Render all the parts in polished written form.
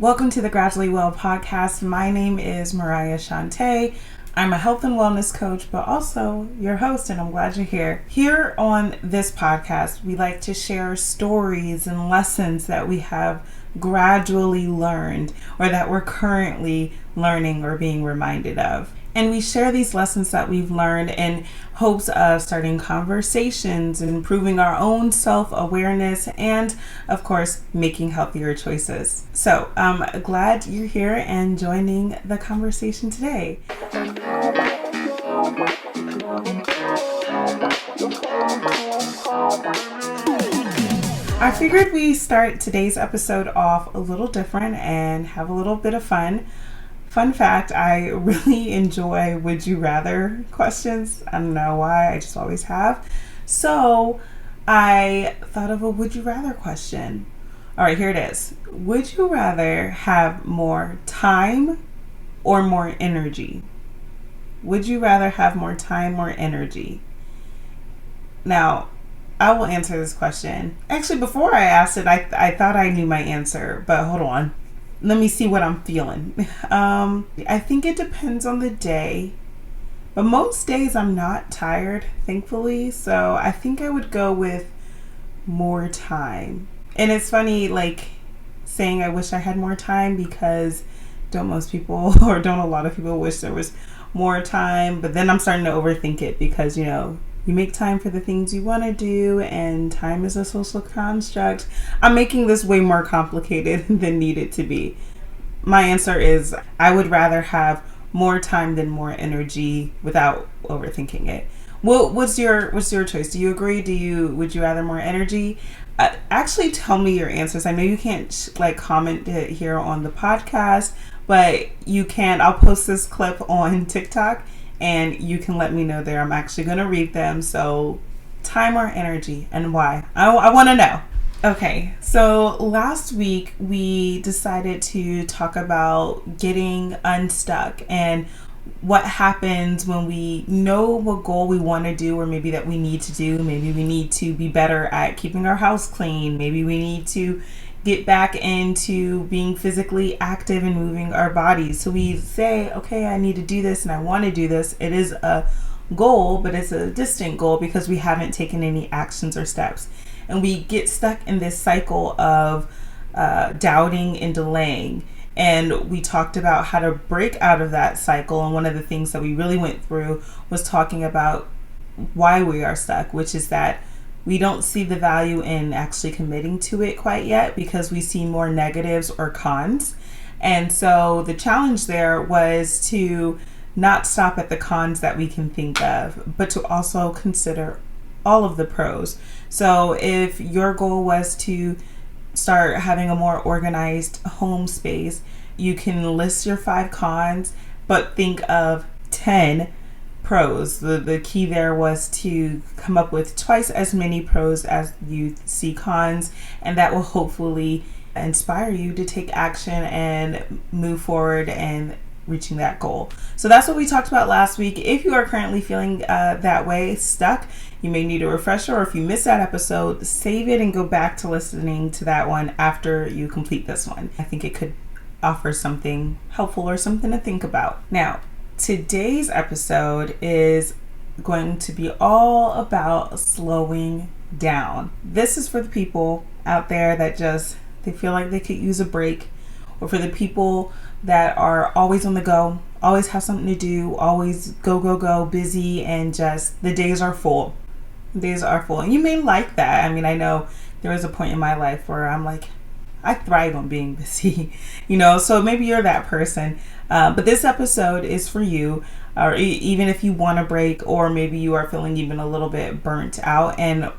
Welcome to the Gradually Well podcast. My name is Mariah Shante. I'm a health and wellness coach, but also your host, and I'm glad you're here. Here on this podcast, we like to share stories and lessons that we have gradually learned or that we're currently learning or being reminded of. And we share these lessons that we've learned in hopes of starting conversations and improving our own self-awareness and, of course, making healthier choices. So I'm glad you're here and joining the conversation today. I figured we start today's episode off a little different and have a little bit of fun. Fun fact, I really enjoy would you rather questions. I don't know why, I just always have. So I thought of a would you rather question. All right, here it is. Would you rather have more time or more energy? Would you rather have more time or energy? Now, I will answer this question. Actually, before I asked it, I thought I knew my answer, but hold on. Let me see what I'm feeling. I think it depends on the day, but most days I'm not tired, thankfully. So I think I would go with more time. And it's funny, like saying I wish I had more time because don't most people or don't a lot of people wish there was more time? But then I'm starting to overthink it because, you make time for the things you want to do, and time is a social construct. I'm making this way more complicated than needed to be. My answer is I would rather have more time than more energy without overthinking it. Well, what's your choice? Do you agree? Would you rather more energy? Actually, tell me your answers. I know you can't comment it here on the podcast, but you can. I'll post this clip on TikTok. And you can let me know there. I'm actually going to read them. So, time or energy, and why? I want to know. Okay, so last week we decided to talk about getting unstuck and what happens when we know what goal we want to do, or maybe that we need to do. Maybe we need to be better at keeping our house clean. Maybe we need to get back into being physically active and moving our bodies. So we say, okay, I need to do this and I want to do this. It is a goal, but it's a distant goal because we haven't taken any actions or steps. And we get stuck in this cycle of doubting and delaying. And we talked about how to break out of that cycle. And one of the things that we really went through was talking about why we are stuck, which is that we don't see the value in actually committing to it quite yet because we see more negatives or cons. And so the challenge there was to not stop at the cons that we can think of, but to also consider all of the pros. So if your goal was to start having a more organized home space, you can list your 5 cons, but think of 10 pros. The key there was to come up with twice as many pros as you see cons, and that will hopefully inspire you to take action and move forward and reaching that goal. So that's what we talked about last week. If you are currently feeling that way, stuck, you may need a refresher, or if you missed that episode, save it and go back to listening to that one after you complete this one. I think it could offer something helpful or something to think about. Now, today's episode is going to be all about slowing down. This is for the people out there that they feel like they could use a break, or for the people that are always on the go, always have something to do, always go, busy, and just the days are full. And you may like that. I mean, I know there was a point in my life where I'm like, I thrive on being busy, so maybe you're that person. But this episode is for you, or even if you want a break, or maybe you are feeling even a little bit burnt out. And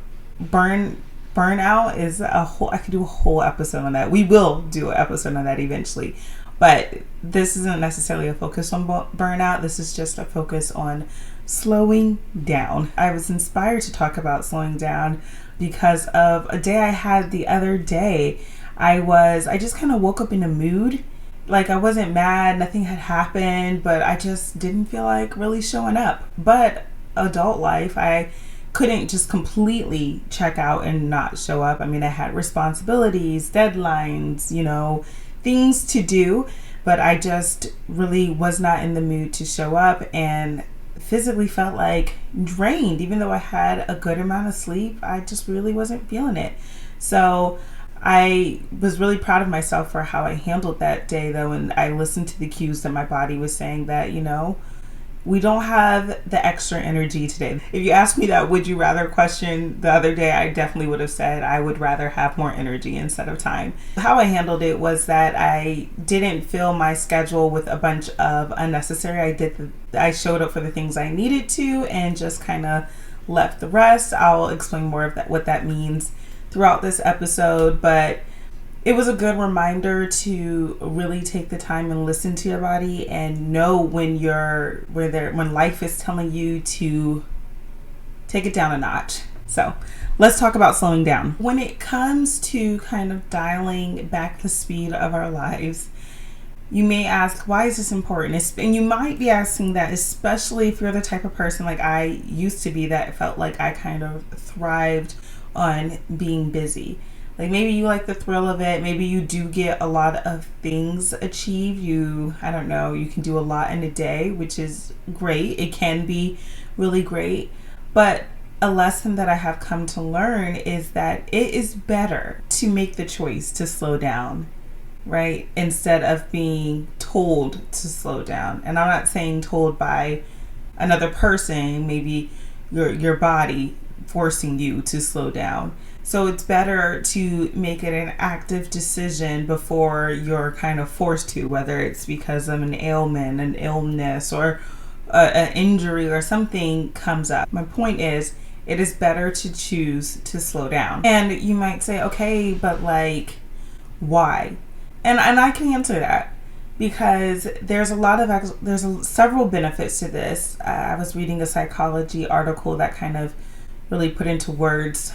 burnout is I could do a whole episode on that. We will do an episode on that eventually. But this isn't necessarily a focus on burnout. This is just a focus on slowing down. I was inspired to talk about slowing down because of a day I had the other day. I just kind of woke up in a mood. Like, I wasn't mad, nothing had happened, but I just didn't feel like really showing up. But adult life, I couldn't just completely check out and not show up. I mean, I had responsibilities, deadlines, things to do, but I just really was not in the mood to show up and physically felt like drained. Even though I had a good amount of sleep, I just really wasn't feeling it. So I was really proud of myself for how I handled that day, though, and I listened to the cues that my body was saying that, we don't have the extra energy today. If you asked me that would you rather question the other day, I definitely would have said I would rather have more energy instead of time. How I handled it was that I didn't fill my schedule with a bunch of unnecessary. I showed up for the things I needed to and just kind of left the rest. I'll explain more of that, what that means throughout this episode, but it was a good reminder to really take the time and listen to your body and know when life is telling you to take it down a notch. So let's talk about slowing down. When it comes to kind of dialing back the speed of our lives, you may ask, why is this important? And you might be asking that, especially if you're the type of person like I used to be, that felt like I kind of thrived on being busy. Like maybe you like the thrill of it. Maybe you do get a lot of things achieved. You can do a lot in a day, which is great. It can be really great. But a lesson that I have come to learn is that it is better to make the choice to slow down, right? Instead of being told to slow down. And I'm not saying told by another person, maybe your body forcing you to slow down. So it's better to make it an active decision before you're kind of forced to, whether it's because of an ailment, an illness, or an injury or something comes up. My point is, it is better to choose to slow down. And you might say, okay, but like, why? And I can answer that because there's several benefits to this. I was reading a psychology article that kind of really put into words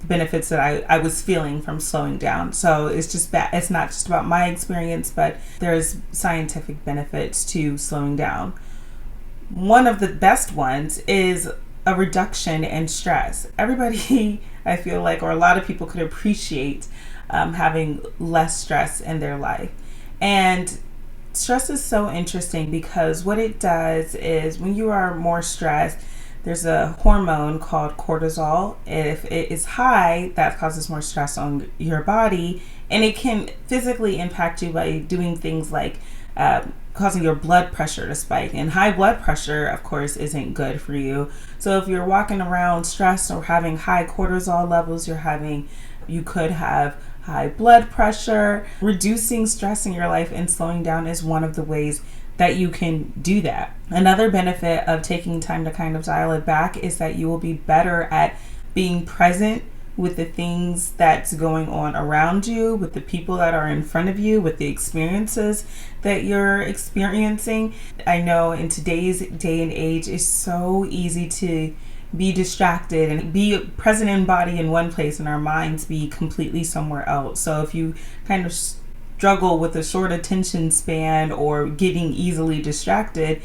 benefits that I was feeling from slowing down. So it's not just about my experience, but there's scientific benefits to slowing down. One of the best ones is a reduction in stress. Everybody, I feel like, or a lot of people could appreciate having less stress in their life. And stress is so interesting because what it does is when you are more stressed, there's a hormone called cortisol. If it is high, that causes more stress on your body, and it can physically impact you by doing things like causing your blood pressure to spike. And high blood pressure, of course, isn't good for you. So if you're walking around stressed or having high cortisol levels, you could have high blood pressure. Reducing stress in your life and slowing down is one of the ways that you can do that. Another benefit of taking time to kind of dial it back is that you will be better at being present with the things that's going on around you, with the people that are in front of you, with the experiences that you're experiencing. I know in today's day and age, it's so easy to be distracted and be present in body in one place and our minds be completely somewhere else. So if you kind of struggle with a short attention span or getting easily distracted,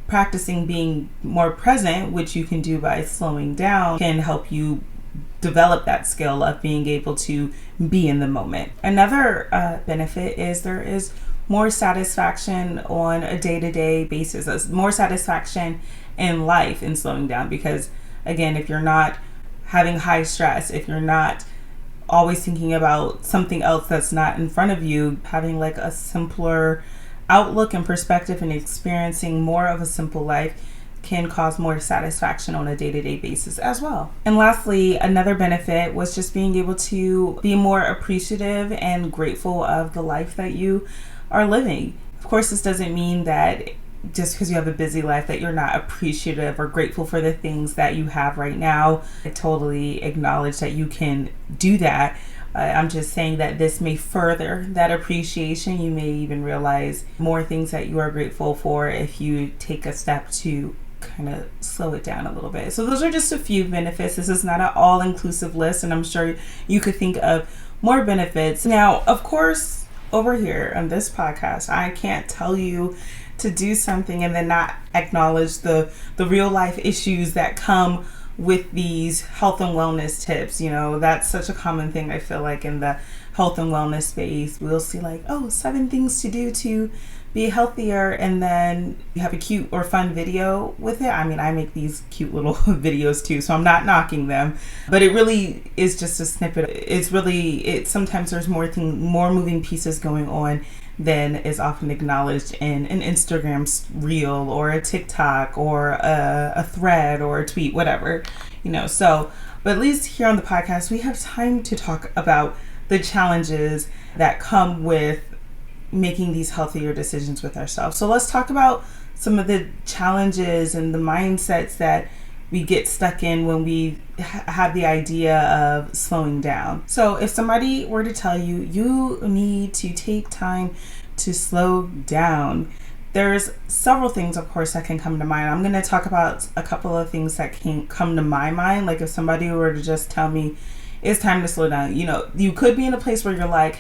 practicing being more present, which you can do by slowing down, can help you develop that skill of being able to be in the moment. Another benefit is there is more satisfaction on a day-to-day basis, more satisfaction in life in slowing down, because again, if you're not having high stress, if you're not always thinking about something else that's not in front of you, having like a simpler outlook and perspective and experiencing more of a simple life can cause more satisfaction on a day-to-day basis as well. And lastly, another benefit was just being able to be more appreciative and grateful of the life that you are living. Of course, this doesn't mean that just because you have a busy life that you're not appreciative or grateful for the things that you have right now. I totally acknowledge that you can do that. I'm just saying that this may further that appreciation. You may even realize more things that you are grateful for if you take a step to kind of slow it down a little bit. So those are just a few benefits. This is not an all-inclusive list, and I'm sure you could think of more benefits. Now, of course, over here on this podcast, I can't tell you to do something and then not acknowledge the real life issues that come with these health and wellness tips. You know, that's such a common thing I feel like in the health and wellness space, we'll see like, oh, 7 things to do to be healthier, and then you have a cute or fun video with it. I mean, I make these cute little videos too, so I'm not knocking them, but it really is just a snippet. It's sometimes there's more moving pieces going on than is often acknowledged in an Instagram reel or a TikTok or a thread or a tweet, whatever, so, but at least here on the podcast, we have time to talk about the challenges that come with making these healthier decisions with ourselves. So let's talk about some of the challenges and the mindsets that we get stuck in when we have the idea of slowing down. So if somebody were to tell you, you need to take time to slow down, there's several things, of course, that can come to mind. I'm going to talk about a couple of things that can come to my mind. Like if somebody were to just tell me it's time to slow down, you could be in a place where you're like,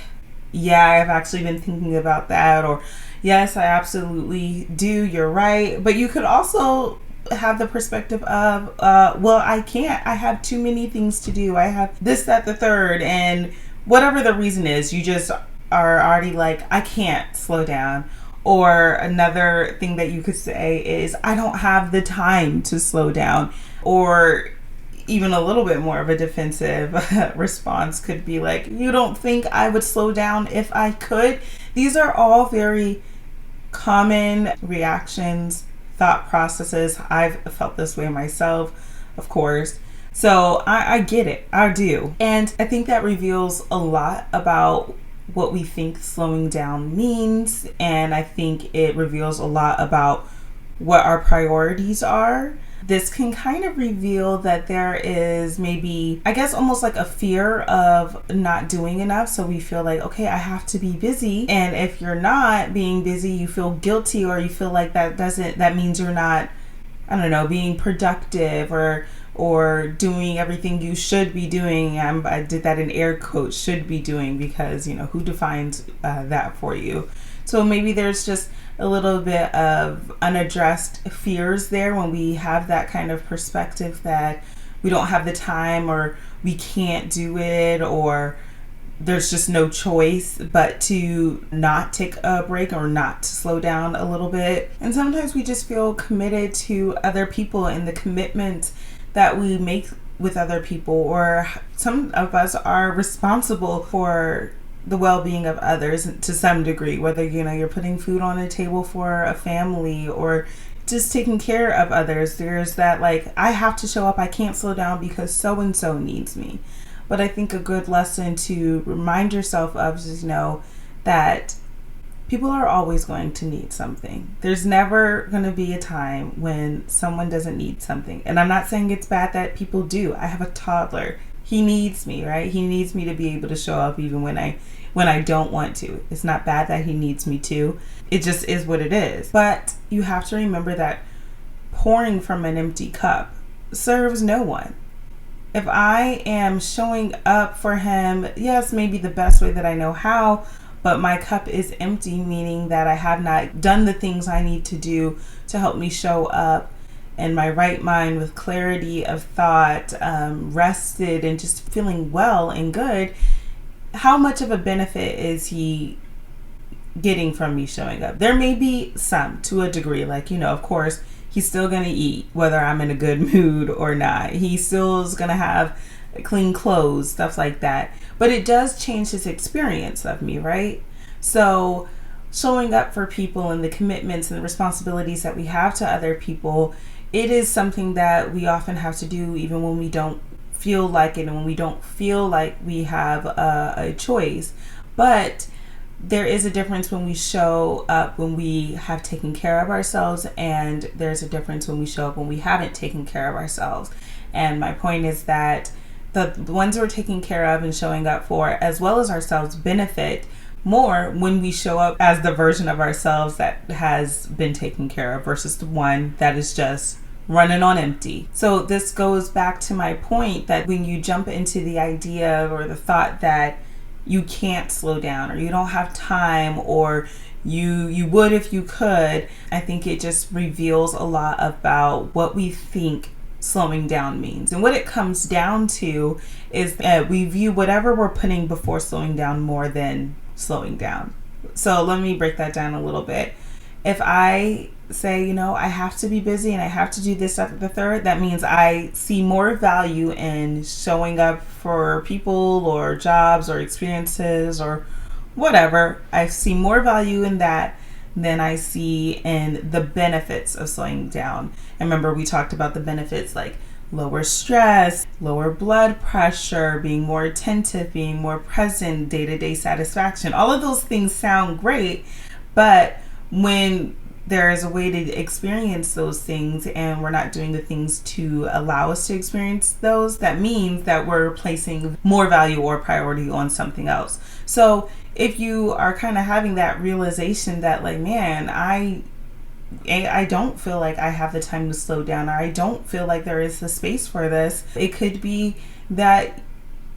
yeah, I've actually been thinking about that, or yes, I absolutely do, you're right. But you could also have the perspective of, well, I can't, I have too many things to do, I have this, that, the third, and whatever the reason is, you just are already like, I can't slow down. Or another thing that you could say is, I don't have the time to slow down. Or even a little bit more of a defensive response could be like, you don't think I would slow down if I could? These are all very common reactions, thought processes. I've felt this way myself, of course. So I get it. I do. And I think that reveals a lot about what we think slowing down means. And I think it reveals a lot about what our priorities are. This can kind of reveal that there is maybe, I guess, almost like a fear of not doing enough. So we feel like, okay, I have to be busy. And if you're not being busy, you feel guilty, or you feel like that means you're not, I don't know, being productive or doing everything you should be doing. I did that in air quotes, should be doing, because, who defines that for you? So maybe there's just a little bit of unaddressed fears there when we have that kind of perspective that we don't have the time, or we can't do it, or there's just no choice but to not take a break or not to slow down a little bit. And sometimes we just feel committed to other people and the commitment that we make with other people, or some of us are responsible for the well-being of others to some degree, whether you're putting food on the table for a family or just taking care of others. There's that, like, I have to show up, I can't slow down because so and so needs me. But I think a good lesson to remind yourself of is that people are always going to need something. There's never going to be a time when someone doesn't need something. And I'm not saying it's bad that people do. I have a toddler. He needs me, right? He needs me to be able to show up even when I don't want to. It's not bad that he needs me to. It just is what it is. But you have to remember that pouring from an empty cup serves no one. If I am showing up for him, yes, maybe the best way that I know how, but my cup is empty, meaning that I have not done the things I need to do to help me show up in my right mind with clarity of thought, rested and just feeling well and good. How much of a benefit is he getting from me showing up? There may be some, to a degree, like, of course, he's still going to eat whether I'm in a good mood or not. He still is going to have clean clothes, stuff like that. But it does change his experience of me, right? So showing up for people and the commitments and the responsibilities that we have to other people, it is something that we often have to do even when we don't feel like it and when we don't feel like we have a choice. But there is a difference when we show up when we have taken care of ourselves, and there's a difference when we show up when we haven't taken care of ourselves. And my point is that the ones we're taking care of and showing up for, as well as ourselves, benefit more when we show up as the version of ourselves that has been taken care of versus the one that is just running on empty. So this goes back to my point that when you jump into the idea or the thought that you can't slow down, or you don't have time, or you would if you could, I think it just reveals a lot about what we think slowing down means. And what it comes down to is we view whatever we're putting before slowing down more than slowing down. So let me break that down a little bit. If I say, I have to be busy and I have to do this, that, the third, that means I see more value in showing up for people or jobs or experiences or whatever. I see more value in that than I see in the benefits of slowing down. And remember, we talked about the benefits like lower stress, lower blood pressure, being more attentive, being more present, day-to-day satisfaction. All of those things sound great, but when there is a way to experience those things and we're not doing the things to allow us to experience those, that means that we're placing more value or priority on something else. So if you are kind of having that realization that like, man, I don't feel like I have the time to slow down, or I don't feel like there is the space for this, it could be that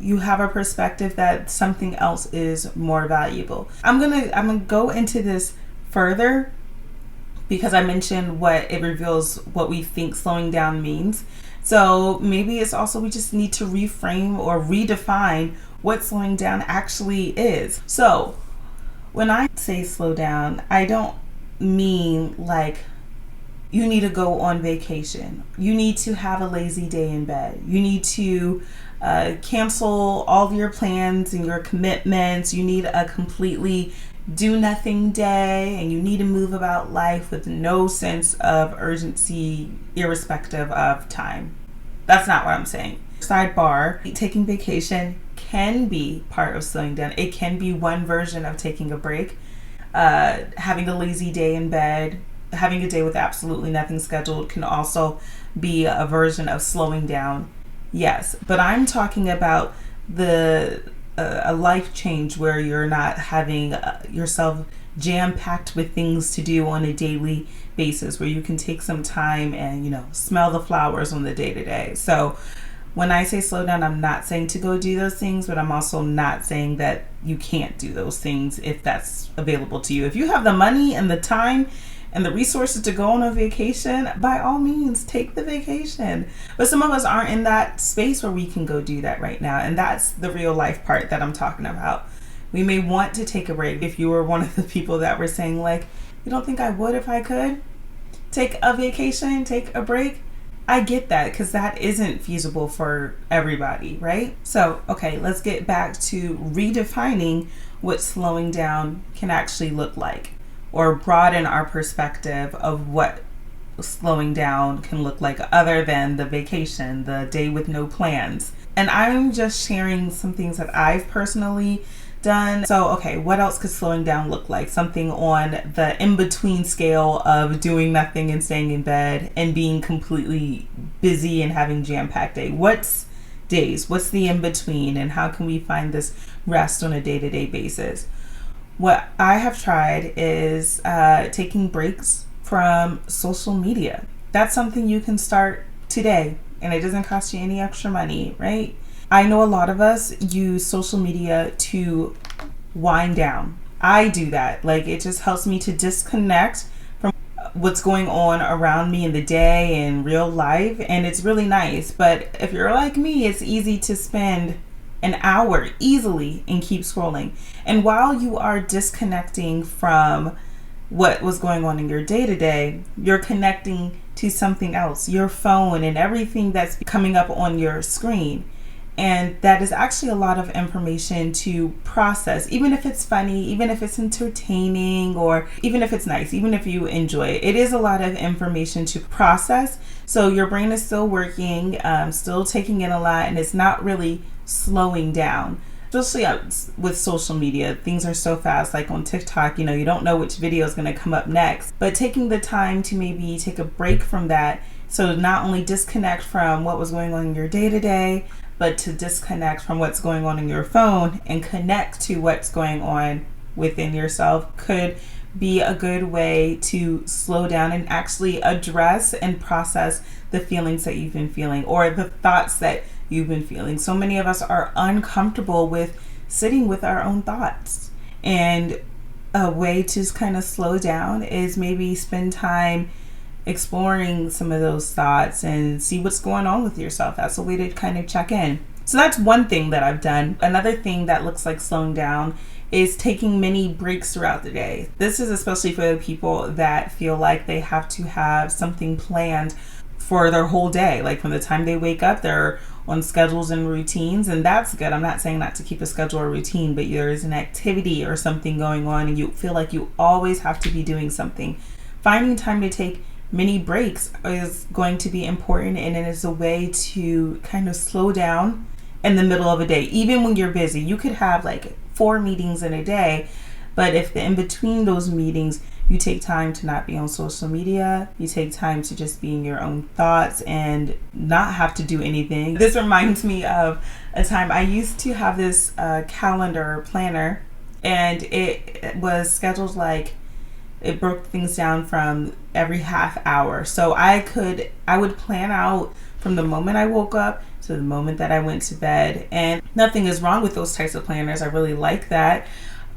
you have a perspective that something else is more valuable. I'm gonna go into this further because I mentioned what it reveals what we think slowing down means. So maybe it's also we just need to reframe or redefine what slowing down actually is. So when I say slow down, I don't mean like you need to go on vacation. You need to have a lazy day in bed. You need to cancel all of your plans and your commitments. You need a completely do nothing day, and you need to move about life with no sense of urgency, irrespective of time. That's not what I'm saying. Sidebar, taking vacation can be part of slowing down. It can be one version of taking a break. Having a lazy day in bed, having a day with absolutely nothing scheduled can also be a version of slowing down. Yes, but I'm talking about a life change where you're not having yourself jam-packed with things to do on a daily basis, where you can take some time and smell the flowers on the day-to-day. So when I say slow down, I'm not saying to go do those things, but I'm also not saying that you can't do those things if that's available to you. If you have the money and the time and the resources to go on a vacation, by all means, take the vacation. But some of us aren't in that space where we can go do that right now. And that's the real life part that I'm talking about. We may want to take a break. If you were one of the people that were saying like, you don't think I would if I could take a vacation, take a break? I get that, because that isn't feasible for everybody, right? So, okay, let's get back to redefining what slowing down can actually look like, or broaden our perspective of what slowing down can look like other than the vacation, the day with no plans. And I'm just sharing some things that I've personally done. So, okay, what else could slowing down look like? Something on the in-between scale of doing nothing and staying in bed and being completely busy and having jam-packed day. What's days? What's the in-between? And how can we find this rest on a day-to-day basis? What I have tried is taking breaks from social media. That's something you can start today, and it doesn't cost you any extra money, right? I know a lot of us use social media to wind down. I do that. Like, it just helps me to disconnect from what's going on around me in the day and real life, and it's really nice. But if you're like me, it's easy to spend an hour easily and keep scrolling. And while you are disconnecting from what was going on in your day-to-day, you're connecting to something else, your phone and everything that's coming up on your screen. And that is actually a lot of information to process, even if it's funny, even if it's entertaining, or even if it's nice, even if you enjoy it. It is a lot of information to process. So your brain is still working, still taking in a lot, and it's not really slowing down. Especially with social media, things are so fast. Like on TikTok, you don't know which video is going to come up next. But taking the time to maybe take a break from that, so not only disconnect from what was going on in your day-to-day, but to disconnect from what's going on in your phone and connect to what's going on within yourself, could be a good way to slow down and actually address and process the feelings that you've been feeling, or the thoughts that you've been feeling. So many of us are uncomfortable with sitting with our own thoughts. And a way to kind of slow down is maybe spend time exploring some of those thoughts and see what's going on with yourself. That's a way to kind of check in. So that's one thing that I've done. Another thing that looks like slowing down is taking mini breaks throughout the day. This is especially for the people that feel like they have to have something planned for their whole day. Like from the time they wake up, they're on schedules and routines, and that's good. I'm not saying not to keep a schedule or routine, but there is an activity or something going on and you feel like you always have to be doing something. Finding time to take mini breaks is going to be important, and it is a way to kind of slow down in the middle of a day. Even when you're busy, you could have like 4 meetings in a day, but if in between those meetings you take time to not be on social media, you take time to just be in your own thoughts and not have to do anything. This reminds me of a time I used to have this calendar planner, and it was scheduled like, it broke things down from every half hour. So I would plan out from the moment I woke up to the moment that I went to bed. And nothing is wrong with those types of planners. I really like that.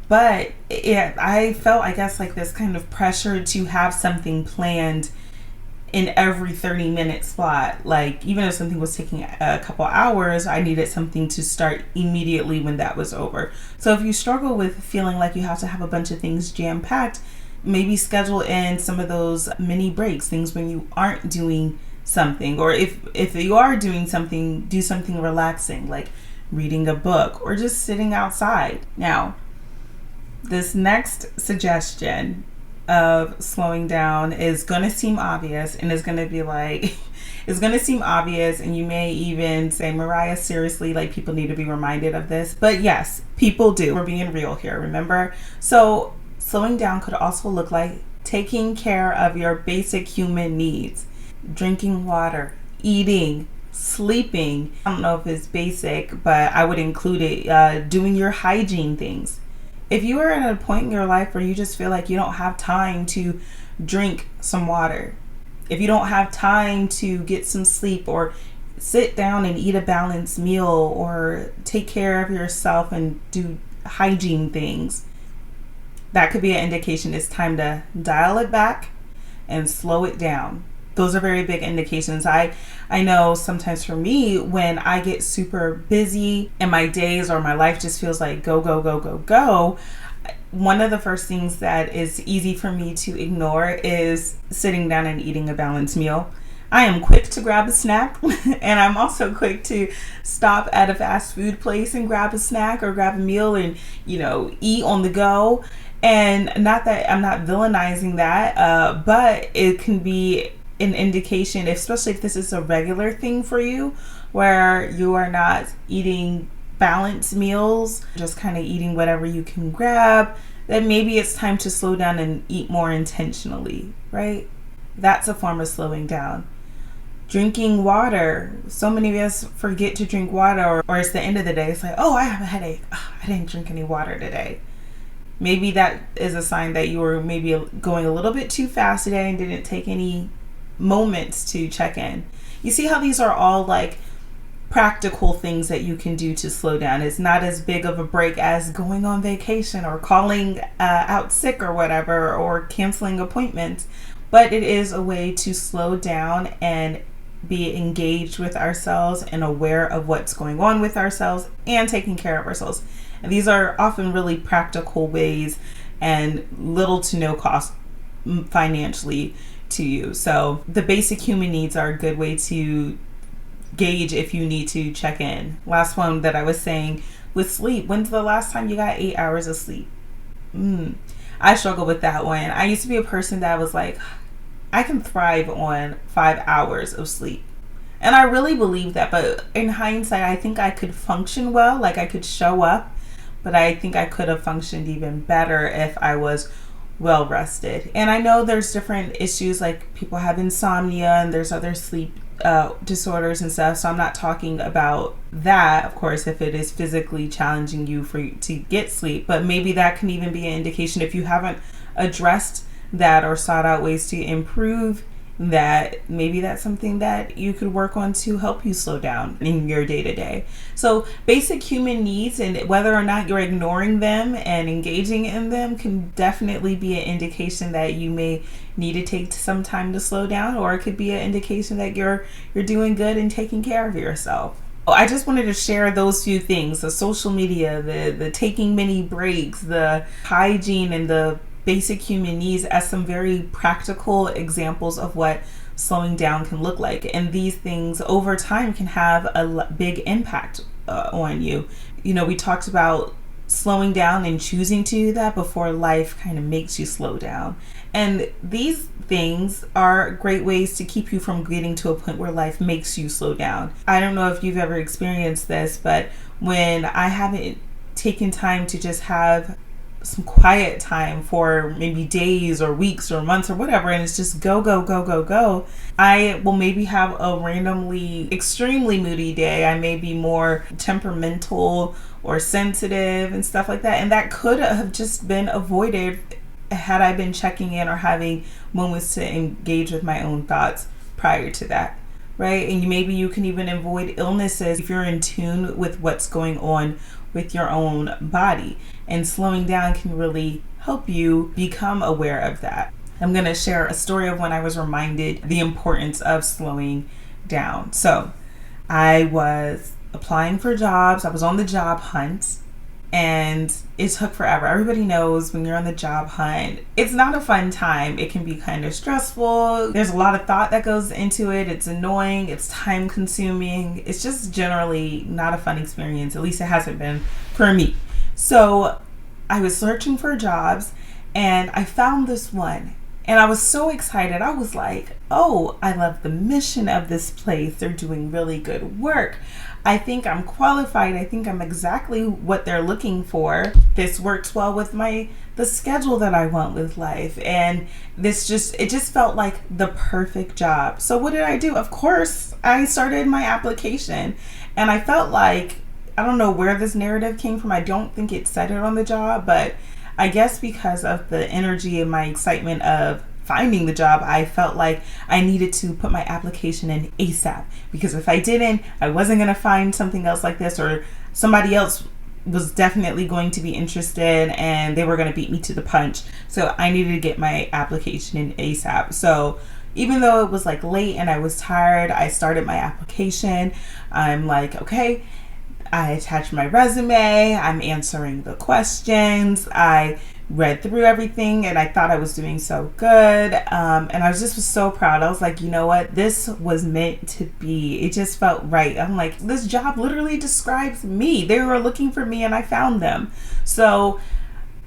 But I felt, I guess, like this kind of pressure to have something planned in every 30-minute slot. Like even if something was taking a couple hours, I needed something to start immediately when that was over. So if you struggle with feeling like you have to have a bunch of things jam-packed, maybe schedule in some of those mini breaks, things when you aren't doing something, or if you are doing something, do something relaxing like reading a book or just sitting outside. Now, this next suggestion of slowing down is going to seem obvious, and it's going to be like, it's going to seem obvious, and you may even say, Mariah, seriously, like people need to be reminded of this. But yes, people do. We're being real here, remember? So slowing down could also look like taking care of your basic human needs. Drinking water, eating, sleeping. I don't know if it's basic, but I would include it. Doing your hygiene things. If you are at a point in your life where you just feel like you don't have time to drink some water, if you don't have time to get some sleep or sit down and eat a balanced meal or take care of yourself and do hygiene things, that could be an indication it's time to dial it back and slow it down. Those are very big indications. I know sometimes for me, when I get super busy and my days or my life just feels like go, go, go, go, go, one of the first things that is easy for me to ignore is sitting down and eating a balanced meal. I am quick to grab a snack, and I'm also quick to stop at a fast food place and grab a snack or grab a meal and, eat on the go. And not that I'm not villainizing that, but it can be an indication, especially if this is a regular thing for you, where you are not eating balanced meals, just kind of eating whatever you can grab, then maybe it's time to slow down and eat more intentionally, right? That's a form of slowing down. Drinking water. So many of us forget to drink water, or it's the end of the day. It's like, oh, I have a headache. Oh, I didn't drink any water today. Maybe that is a sign that you were maybe going a little bit too fast today and didn't take any moments to check in. You see how these are all like practical things that you can do to slow down. It's not as big of a break as going on vacation or calling out sick or whatever, or canceling appointments, but it is a way to slow down and be engaged with ourselves and aware of what's going on with ourselves and taking care of ourselves. And these are often really practical ways and little to no cost financially to you. So the basic human needs are a good way to gauge if you need to check in. Last one that I was saying with sleep. When's the last time you got 8 hours of sleep? I struggle with that one. I used to be a person that was like, I can thrive on 5 hours of sleep. And I really believe that, but in hindsight, I think I could function well, like I could show up, but I think I could have functioned even better if I was well rested. And I know there's different issues, like people have insomnia and there's other sleep disorders and stuff. So I'm not talking about that, of course, if it is physically challenging you to get sleep, but maybe that can even be an indication if you haven't addressed that or sought out ways to improve that maybe that's something that you could work on to help you slow down in your day to day. So, basic human needs, and whether or not you're ignoring them and engaging in them, can definitely be an indication that you may need to take some time to slow down, or it could be an indication that you're doing good and taking care of yourself. I just wanted to share those few things: the social media, the taking mini breaks, the hygiene, and the basic human needs, as some very practical examples of what slowing down can look like. And these things over time can have a big impact on you. You know, we talked about slowing down and choosing to do that before life kind of makes you slow down. And these things are great ways to keep you from getting to a point where life makes you slow down. I don't know if you've ever experienced this, but when I haven't taken time to just have some quiet time for maybe days or weeks or months or whatever, and it's just go, go, go, go, go, I will maybe have a randomly extremely moody day. I may be more temperamental or sensitive and stuff like that, and that could have just been avoided had I been checking in or having moments to engage with my own thoughts prior to that, right? And maybe you can even avoid illnesses if you're in tune with what's going on with your own body. And slowing down can really help you become aware of that. I'm going to share a story of when I was reminded the importance of slowing down. So I was applying for jobs. I was on the job hunt, and it took forever. Everybody knows when you're on the job hunt, it's not a fun time. It can be kind of stressful. There's a lot of thought that goes into it. It's annoying. It's time consuming. It's just generally not a fun experience. At least it hasn't been for me. So I was searching for jobs, and I found this one. And I was so excited. I was like, oh, I love the mission of this place. They're doing really good work. I think I'm qualified. I think I'm exactly what they're looking for. This works well with the schedule that I want with life. And it just felt like the perfect job. So what did I do? Of course, I started my application, and I felt like, I don't know where this narrative came from. I don't think it said it on the job, but I guess because of the energy and my excitement of finding the job, I felt like I needed to put my application in ASAP, because if I didn't, I wasn't going to find something else like this, or somebody else was definitely going to be interested and they were going to beat me to the punch. So I needed to get my application in ASAP. So even though it was like late and I was tired, I started my application. I'm like, okay, I attached my resume, I'm answering the questions, I read through everything, and I thought I was doing so good. And I was so proud. I was like, you know what? This was meant to be. It just felt right. I'm like, this job literally describes me. They were looking for me and I found them. So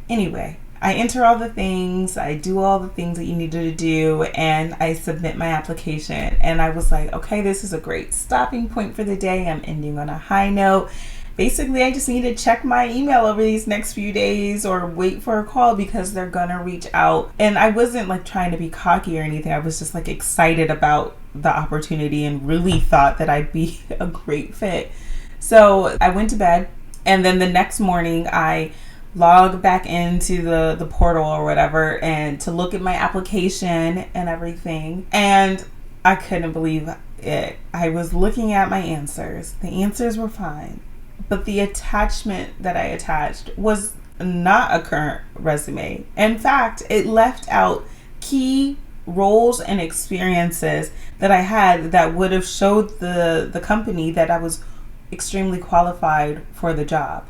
anyway, I enter all the things, I do all the things that you needed to do, and I submit my application. And I was like, okay, this is a great stopping point for the day. I'm ending on a high note. Basically, I just need to check my email over these next few days or wait for a call, because they're gonna reach out. And I wasn't like trying to be cocky or anything. I was just like excited about the opportunity and really thought that I'd be a great fit. So I went to bed, and then the next morning I log back into the portal or whatever, and to look at my application and everything, and I couldn't believe it. I was looking at my answers. The answers were fine, but the attachment that I attached was not a current resume. In fact, it left out key roles and experiences that I had that would have showed the company that I was extremely qualified for the job.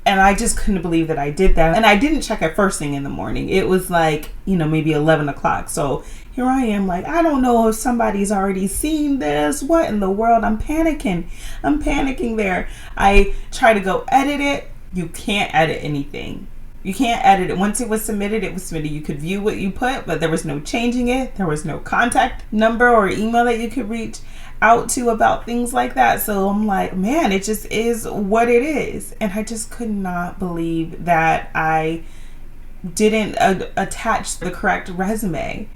And I just couldn't believe that I did that. And I didn't check it first thing in the morning. It was like, maybe 11 o'clock. So here I am like, I don't know if somebody's already seen this. What in the world? I'm panicking. I'm panicking there. I try to go edit it. You can't edit anything. You can't edit it. Once it was submitted, it was submitted. You could view what you put, but there was no changing it. There was no contact number or email that you could reach out to about things like that. So I'm like, man, it just is what it is. And I just could not believe that I didn't attach the correct resume.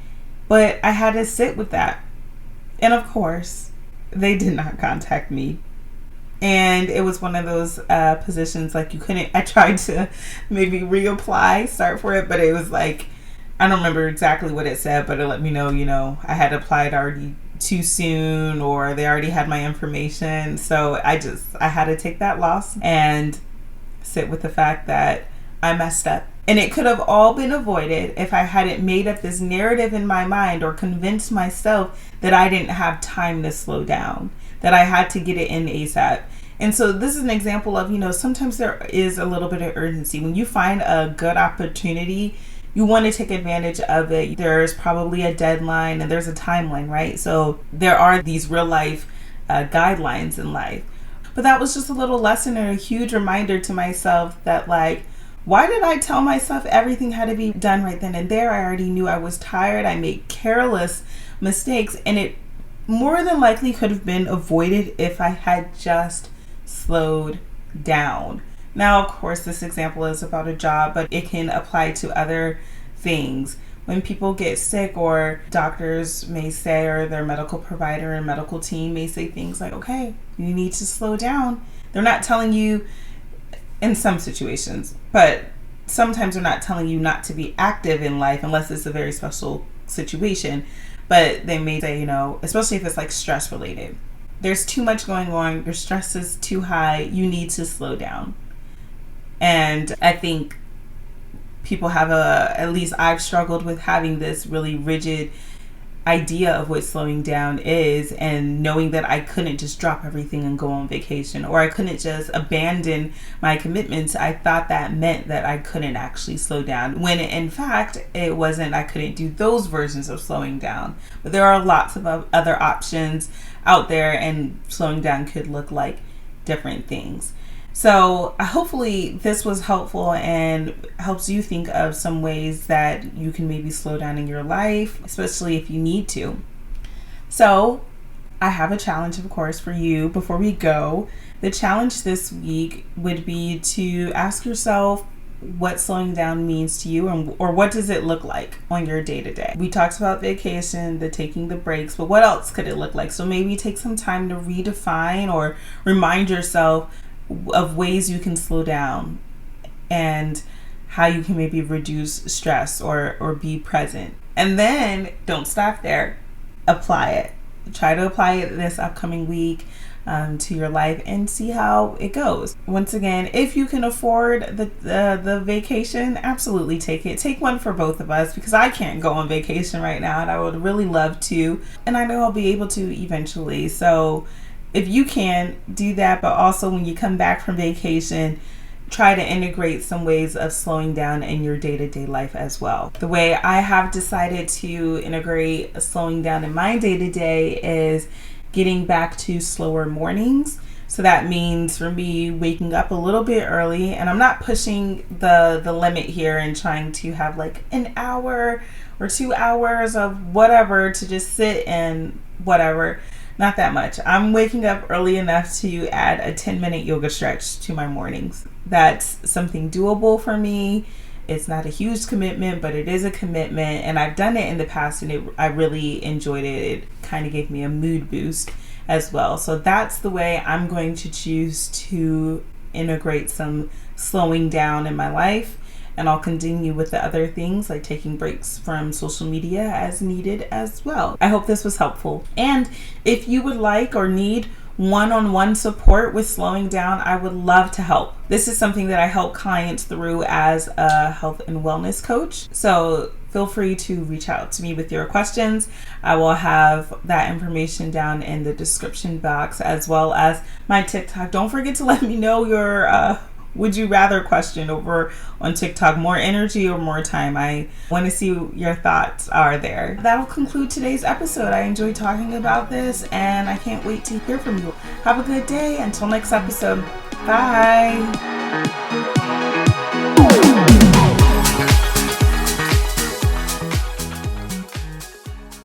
But I had to sit with that. And of course, they did not contact me. And it was one of those positions like you couldn't, I tried to maybe reapply, start for it, but it was like, I don't remember exactly what it said, but it let me know, I had applied already too soon, or they already had my information. So I had to take that loss and sit with the fact that I messed up. And it could have all been avoided if I hadn't made up this narrative in my mind or convinced myself that I didn't have time to slow down, that I had to get it in ASAP. And so this is an example of, sometimes there is a little bit of urgency. When you find a good opportunity, you want to take advantage of it. There's probably a deadline and there's a timeline, right? So there are these real life guidelines in life. But that was just a little lesson and a huge reminder to myself that, like, why did I tell myself everything had to be done right then and there? I already knew I was tired. I made careless mistakes, and it more than likely could have been avoided if I had just slowed down. Now, of course, this example is about a job, but it can apply to other things. When people get sick, or doctors may say, or their medical provider and medical team may say things like, okay, you need to slow down. They're not telling you in some situations, but sometimes they're not telling you not to be active in life unless it's a very special situation. But they may say, especially if it's like stress related, there's too much going on, your stress is too high, you need to slow down. And I think people have at least I've struggled with having this really rigid idea of what slowing down is, and knowing that I couldn't just drop everything and go on vacation, or I couldn't just abandon my commitments. I thought that meant that I couldn't actually slow down, when in fact it wasn't. I couldn't do those versions of slowing down, but there are lots of other options out there, and slowing down could look like different things. So hopefully this was helpful and helps you think of some ways that you can maybe slow down in your life, especially if you need to. So I have a challenge, of course, for you before we go. The challenge this week would be to ask yourself what slowing down means to you, or what does it look like on your day-to-day. We talked about vacation, the taking the breaks, but what else could it look like? So maybe take some time to redefine or remind yourself of ways you can slow down, and how you can maybe reduce stress or be present. And then don't stop there. Apply it. Try to apply it this upcoming week to your life and see how it goes. Once again, if you can afford the vacation, absolutely take it. Take one for both of us, because I can't go on vacation right now and I would really love to, and I know I'll be able to eventually. So if you can, do that. But also, when you come back from vacation, try to integrate some ways of slowing down in your day-to-day life as well. The way I have decided to integrate slowing down in my day-to-day is getting back to slower mornings. So that means for me waking up a little bit early, and I'm not pushing the limit here and trying to have like an hour or 2 hours of whatever to just sit and whatever. Not that much. I'm waking up early enough to add a 10-minute yoga stretch to my mornings. That's something doable for me. It's not a huge commitment, but it is a commitment. And I've done it in the past, and I really enjoyed it. It kind of gave me a mood boost as well. So that's the way I'm going to choose to integrate some slowing down in my life. And I'll continue with the other things like taking breaks from social media as needed as well. I hope this was helpful. And if you would like or need one-on-one support with slowing down, I would love to help. This is something that I help clients through as a health and wellness coach. So feel free to reach out to me with your questions. I will have that information down in the description box, as well as my TikTok. Don't forget to let me know your would you rather question over on TikTok. More energy or more time? I want to see what your thoughts are there. That'll conclude today's episode. I enjoyed talking about this, and I can't wait to hear from you. Have a good day. Until next episode. Bye.